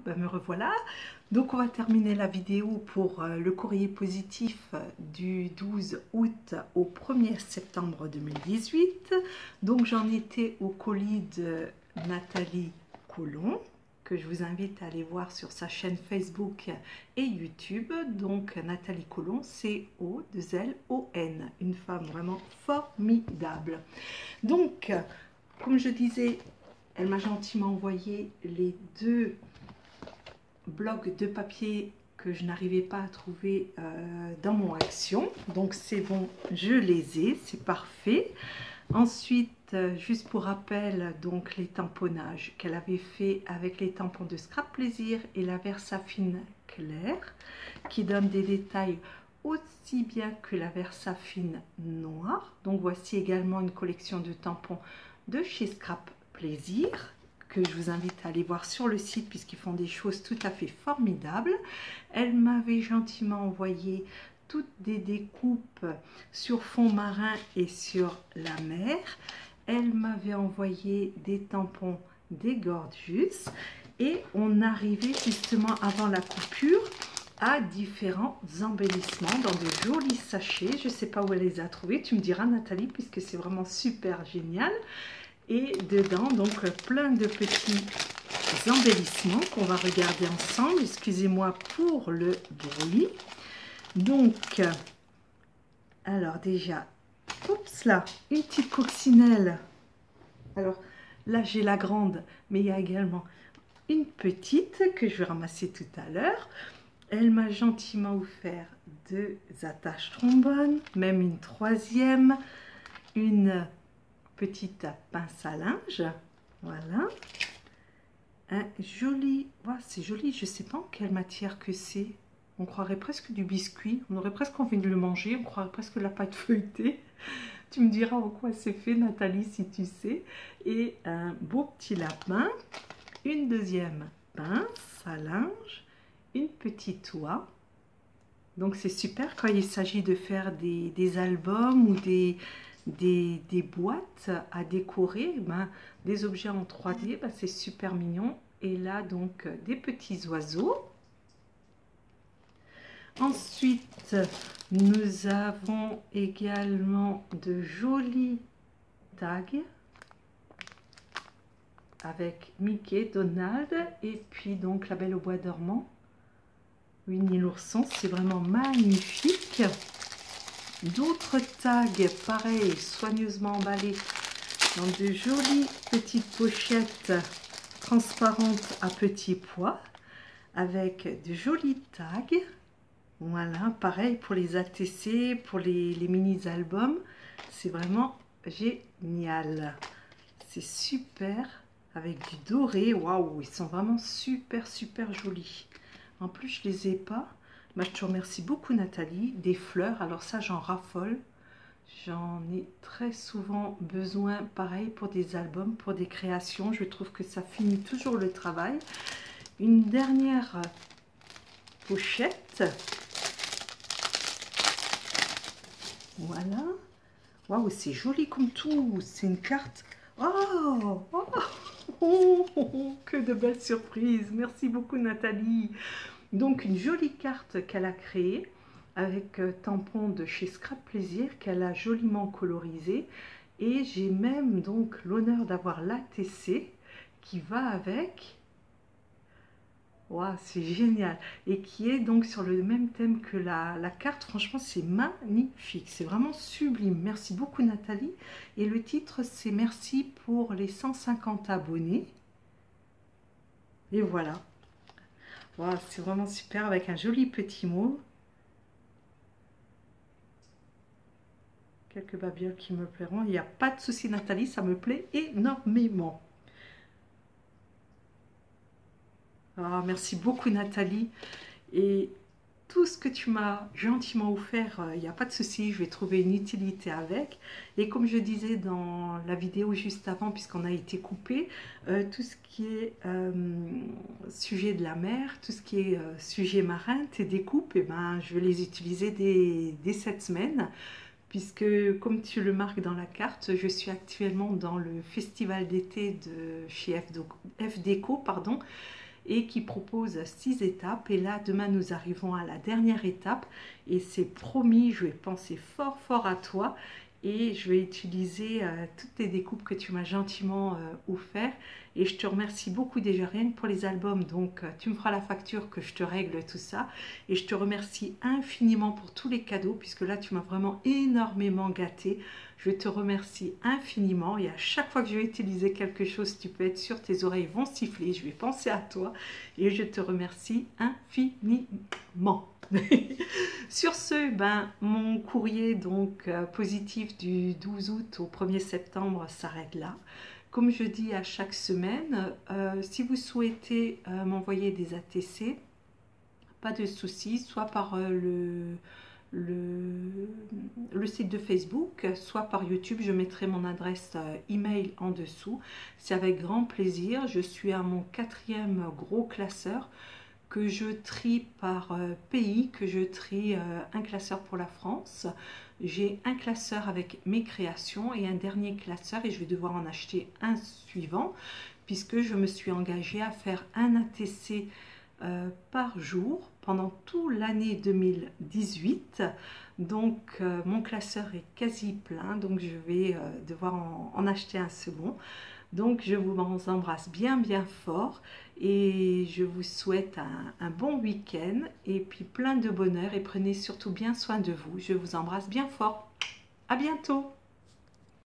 ben me revoilà. Donc on va terminer la vidéo pour le courrier positif du 12 août au 1er septembre 2018. Donc j'en étais au colis de Nathalie Colomb, que je vous invite à aller voir sur sa chaîne Facebook et YouTube. Donc Nathalie Colomb, C-O-2-L-O-N, une femme vraiment formidable. Donc, comme je disais, elle m'a gentiment envoyé les deux blocs de papier que je n'arrivais pas à trouver dans mon Action. Donc c'est bon, je les ai, c'est parfait. Ensuite, juste pour rappel, donc les tamponnages qu'elle avait fait avec les tampons de Scrap Plaisir et la Versafine claire, qui donne des détails aussi bien que la Versafine noire. Donc voici également une collection de tampons de chez Scrap Plaisir, que je vous invite à aller voir sur le site puisqu'ils font des choses tout à fait formidables. Elle m'avait gentiment envoyé toutes des découpes sur fond marin et sur la mer. Elle m'avait envoyé des tampons des Gorgeous et on arrivait justement avant la coupure à différents embellissements dans de jolis sachets. Je ne sais pas où elle les a trouvés, tu me diras Nathalie, puisque c'est vraiment super génial. Et dedans, donc plein de petits embellissements qu'on va regarder ensemble. Excusez-moi pour le bruit. Donc, alors déjà, oups là, une petite coccinelle. Alors là, j'ai la grande, mais il y a également une petite que je vais ramasser tout à l'heure. Elle m'a gentiment offert deux attaches trombone, même une troisième, une petite pince à linge, voilà, un joli, wow, c'est joli, je sais pas en quelle matière que c'est, on croirait presque du biscuit, on aurait presque envie de le manger, on croirait presque la pâte feuilletée. Tu me diras en quoi c'est fait Nathalie si tu sais. Et un beau petit lapin, une deuxième pince à linge, une petite oie. Donc c'est super quand il s'agit de faire des albums ou des boîtes à décorer, ben, des objets en 3D, ben, c'est super mignon. Et là donc des petits oiseaux. Ensuite nous avons également de jolis tags avec Mickey, Donald et puis donc la Belle au bois dormant, Winnie l'ourson. C'est vraiment magnifique. D'autres tags, pareil, soigneusement emballés dans de jolies petites pochettes transparentes à petits pois, avec de jolis tags. Voilà, pareil pour les ATC, pour les mini-albums. C'est vraiment génial. C'est super, avec du doré. Waouh, ils sont vraiment super, super jolis. En plus, je les ai pas. Bah, je te remercie beaucoup Nathalie. Des fleurs, alors ça j'en raffole. J'en ai très souvent besoin, pareil pour des albums, pour des créations. Je trouve que ça finit toujours le travail. Une dernière pochette. Voilà. Waouh, c'est joli comme tout. C'est une carte. Oh, oh, oh, oh, que de belles surprises. Merci beaucoup Nathalie. Donc une jolie carte qu'elle a créée avec tampon de chez Scrap Plaisir qu'elle a joliment colorisé, et j'ai même donc l'honneur d'avoir l'ATC qui va avec. Waouh, c'est génial, et qui est donc sur le même thème que la carte. Franchement c'est magnifique, c'est vraiment sublime. Merci beaucoup Nathalie. Et le titre c'est merci pour les 150 abonnés. Et voilà. Wow, c'est vraiment super avec un joli petit mot. Quelques babioles qui me plairont. Il n'y a pas de souci Nathalie, ça me plaît énormément. Ah, merci beaucoup Nathalie. Et tout ce que tu m'as gentiment offert, il n'y a pas de souci, je vais trouver une utilité avec. Et comme je disais dans la vidéo juste avant, puisqu'on a été coupé, tout ce qui est sujet de la mer, tout ce qui est sujet marin, tes découpes, et ben, je vais les utiliser dès cette semaine. Puisque, comme tu le marques dans la carte, je suis actuellement dans le festival d'été de chez F Déco, pardon. et qui propose 6 étapes. Et là, demain, nous arrivons à la dernière étape et c'est promis, je vais penser fort fort à toi et je vais utiliser toutes tes découpes que tu m'as gentiment offert. Et je te remercie beaucoup déjà rien que pour les albums, donc tu me feras la facture que je te règle tout ça. Et je te remercie infiniment pour tous les cadeaux, puisque là tu m'as vraiment énormément gâté. Je te remercie infiniment et à chaque fois que je vais utiliser quelque chose, tu peux être sûr, tes oreilles vont siffler, je vais penser à toi et je te remercie infiniment. Sur ce, mon courrier donc positif du 12 août au 1er septembre s'arrête là. Comme je dis à chaque semaine, si vous souhaitez m'envoyer des ATC, pas de souci, soit par le site de Facebook, soit par YouTube, je mettrai mon adresse email en dessous. C'est avec grand plaisir. Je suis à mon 4e gros classeur que je trie par pays, que je trie un classeur pour la France. J'ai un classeur avec mes créations et un dernier classeur et je vais devoir en acheter un suivant puisque je me suis engagée à faire un ATC par jour pendant toute l'année 2018. Donc mon classeur est quasi plein, donc je vais devoir en acheter un second. Donc je vous embrasse bien fort et je vous souhaite un bon week-end et puis plein de bonheur et prenez surtout bien soin de vous. Je vous embrasse bien fort. À bientôt.